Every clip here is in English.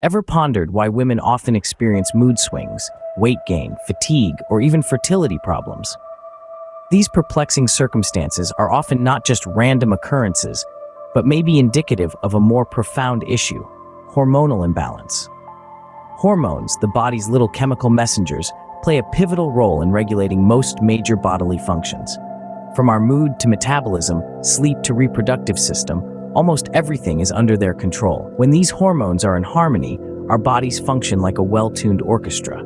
Ever pondered why women often experience mood swings, weight gain, fatigue, or even fertility problems? These perplexing circumstances are often not just random occurrences, but may be indicative of a more profound issue: hormonal imbalance. Hormones, the body's little chemical messengers, play a pivotal role in regulating most major bodily functions. From our mood to metabolism, sleep to reproductive system, almost everything is under their control. When these hormones are in harmony, our bodies function like a well-tuned orchestra.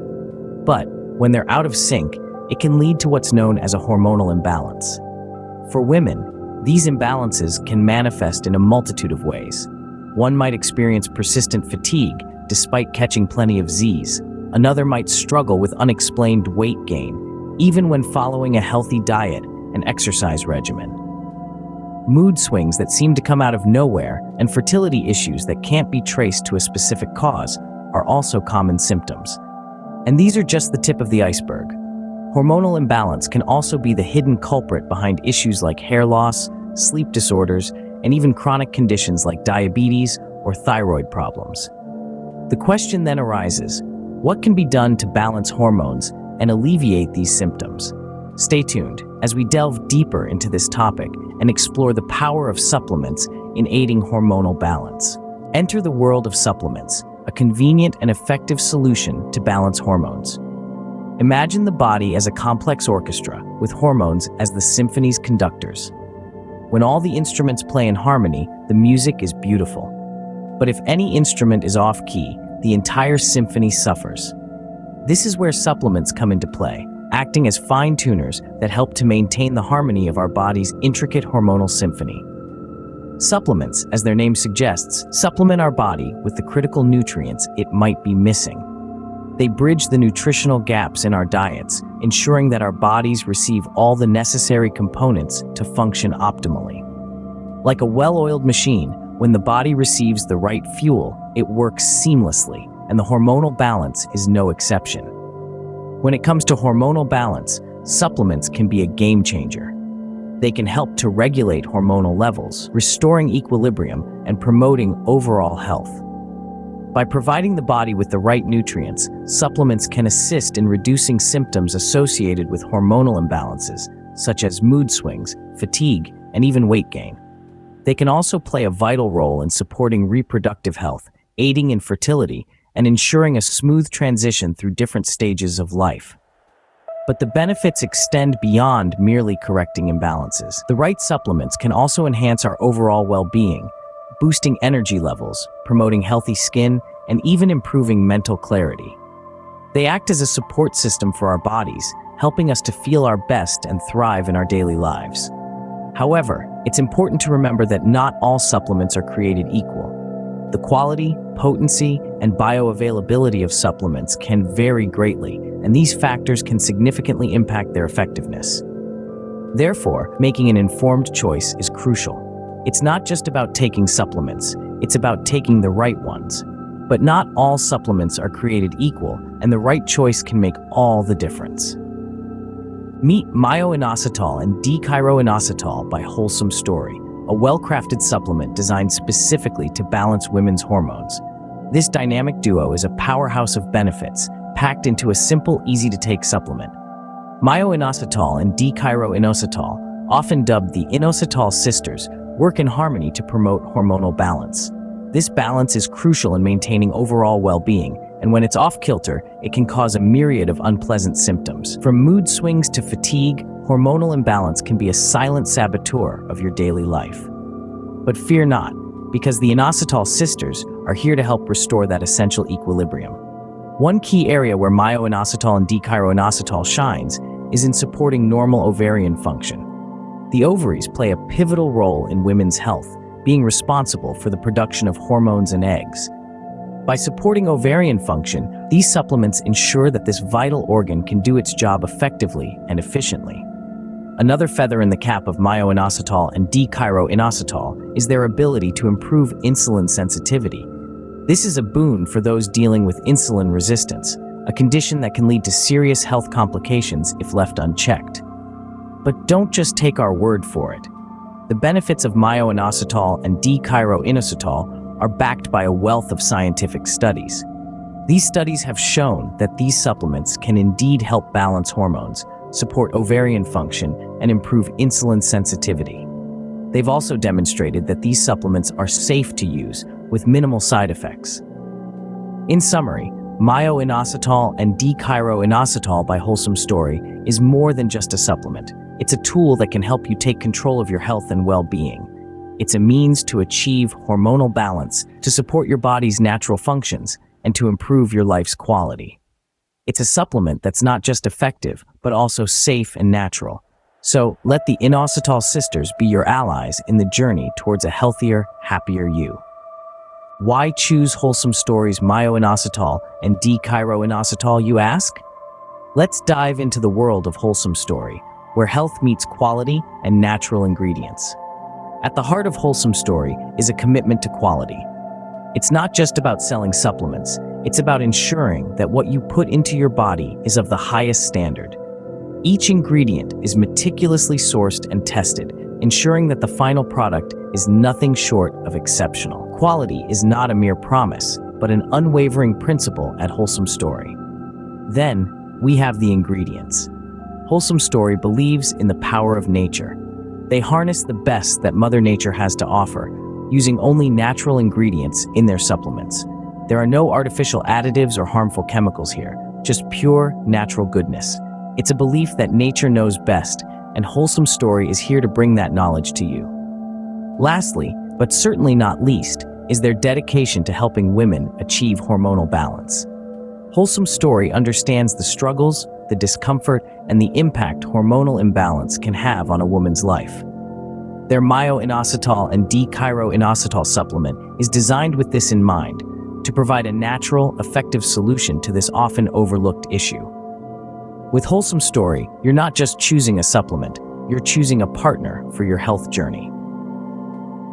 But when they're out of sync, it can lead to what's known as a hormonal imbalance. For women, these imbalances can manifest in a multitude of ways. One might experience persistent fatigue despite catching plenty of Zs. Another might struggle with unexplained weight gain, even when following a healthy diet and exercise regimen. Mood swings that seem to come out of nowhere and fertility issues that can't be traced to a specific cause are also common symptoms. And these are just the tip of the iceberg. Hormonal imbalance can also be the hidden culprit behind issues like hair loss, sleep disorders, and even chronic conditions like diabetes or thyroid problems. The question then arises, what can be done to balance hormones and alleviate these symptoms? Stay tuned as we delve deeper into this topic and explore the power of supplements in aiding hormonal balance. Enter the world of supplements, a convenient and effective solution to balance hormones. Imagine the body as a complex orchestra, with hormones as the symphony's conductors. When all the instruments play in harmony, the music is beautiful. But if any instrument is off-key, the entire symphony suffers. This is where supplements come into play, acting as fine-tuners that help to maintain the harmony of our body's intricate hormonal symphony. Supplements, as their name suggests, supplement our body with the critical nutrients it might be missing. They bridge the nutritional gaps in our diets, ensuring that our bodies receive all the necessary components to function optimally. Like a well-oiled machine, when the body receives the right fuel, it works seamlessly, and the hormonal balance is no exception. When it comes to hormonal balance, supplements can be a game changer. They can help to regulate hormonal levels, restoring equilibrium and promoting overall health. By providing the body with the right nutrients, supplements can assist in reducing symptoms associated with hormonal imbalances, such as mood swings, fatigue, and even weight gain. They can also play a vital role in supporting reproductive health, aiding in fertility, and ensuring a smooth transition through different stages of life. But the benefits extend beyond merely correcting imbalances. The right supplements can also enhance our overall well-being, boosting energy levels, promoting healthy skin, and even improving mental clarity. They act as a support system for our bodies, helping us to feel our best and thrive in our daily lives. However, it's important to remember that not all supplements are created equal. The quality, potency, and bioavailability of supplements can vary greatly, and these factors can significantly impact their effectiveness. Therefore, making an informed choice is crucial. It's not just about taking supplements, it's about taking the right ones. But not all supplements are created equal, and the right choice can make all the difference. Meet myo-inositol and D-chiro-inositol by Wholesome Story, a well-crafted supplement designed specifically to balance women's hormones. This dynamic duo is a powerhouse of benefits, packed into a simple, easy-to-take supplement. Myo-inositol and D-chiro-inositol, often dubbed the inositol sisters, work in harmony to promote hormonal balance. This balance is crucial in maintaining overall well-being, and when it's off-kilter, it can cause a myriad of unpleasant symptoms. From mood swings to fatigue, hormonal imbalance can be a silent saboteur of your daily life. But fear not, because the inositol sisters are here to help restore that essential equilibrium. One key area where myo-inositol and D-chiro-inositol shines is in supporting normal ovarian function. The ovaries play a pivotal role in women's health, being responsible for the production of hormones and eggs. By supporting ovarian function, these supplements ensure that this vital organ can do its job effectively and efficiently. Another feather in the cap of myo-inositol and D-chiro-inositol is their ability to improve insulin sensitivity. This is a boon for those dealing with insulin resistance, a condition that can lead to serious health complications if left unchecked. But don't just take our word for it. The benefits of myo-inositol and D-chiro-inositol are backed by a wealth of scientific studies. These studies have shown that these supplements can indeed help balance hormones, support ovarian function, and improve insulin sensitivity. They've also demonstrated that these supplements are safe to use with minimal side effects. In summary, myo-inositol and D-chiro-inositol by Wholesome Story is more than just a supplement. It's a tool that can help you take control of your health and well-being. It's a means to achieve hormonal balance, to support your body's natural functions, and to improve your life's quality. It's a supplement that's not just effective, but also safe and natural. So let the inositol sisters be your allies in the journey towards a healthier, happier you. Why choose Wholesome Story's myo-inositol and D-chiro-inositol, you ask? Let's dive into the world of Wholesome Story, where health meets quality and natural ingredients. At the heart of Wholesome Story is a commitment to quality. It's not just about selling supplements, it's about ensuring that what you put into your body is of the highest standard. Each ingredient is meticulously sourced and tested, ensuring that the final product is nothing short of exceptional. Quality is not a mere promise, but an unwavering principle at Wholesome Story. Then, we have the ingredients. Wholesome Story believes in the power of nature. They harness the best that Mother Nature has to offer, using only natural ingredients in their supplements. There are no artificial additives or harmful chemicals here, just pure, natural goodness. It's a belief that nature knows best, and Wholesome Story is here to bring that knowledge to you. Lastly, but certainly not least, is their dedication to helping women achieve hormonal balance. Wholesome Story understands the struggles, the discomfort, and the impact hormonal imbalance can have on a woman's life. Their myo-inositol and D-chiro-inositol supplement is designed with this in mind, to provide a natural, effective solution to this often overlooked issue. With Wholesome Story, you're not just choosing a supplement, you're choosing a partner for your health journey.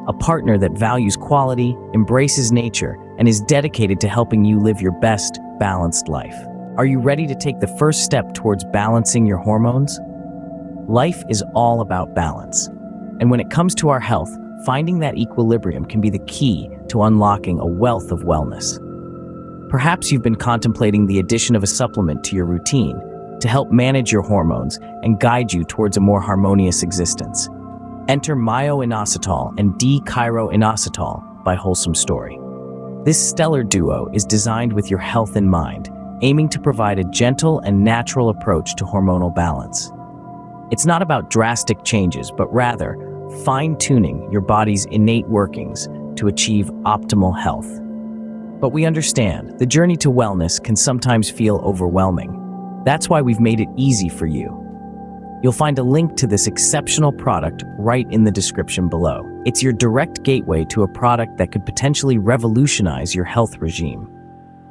A partner that values quality, embraces nature, and is dedicated to helping you live your best, balanced life. Are you ready to take the first step towards balancing your hormones? Life is all about balance. And when it comes to our health, finding that equilibrium can be the key to unlocking a wealth of wellness. Perhaps you've been contemplating the addition of a supplement to your routine to help manage your hormones and guide you towards a more harmonious existence. Enter myo-inositol and D-chiro-inositol by Wholesome Story. This stellar duo is designed with your health in mind, aiming to provide a gentle and natural approach to hormonal balance. It's not about drastic changes, but rather fine-tuning your body's innate workings to achieve optimal health. But we understand the journey to wellness can sometimes feel overwhelming. That's why we've made it easy for you. You'll find a link to this exceptional product right in the description below. It's your direct gateway to a product that could potentially revolutionize your health regime.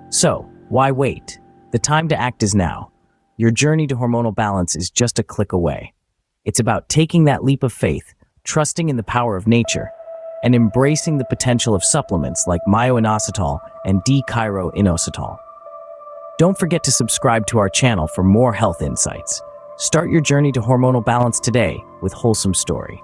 So, why wait? The time to act is now. Your journey to hormonal balance is just a click away. It's about taking that leap of faith, trusting in the power of nature, and embracing the potential of supplements like myo-inositol and D-chiro-inositol. Don't forget to subscribe to our channel for more health insights. Start your journey to hormonal balance today with Wholesome Story.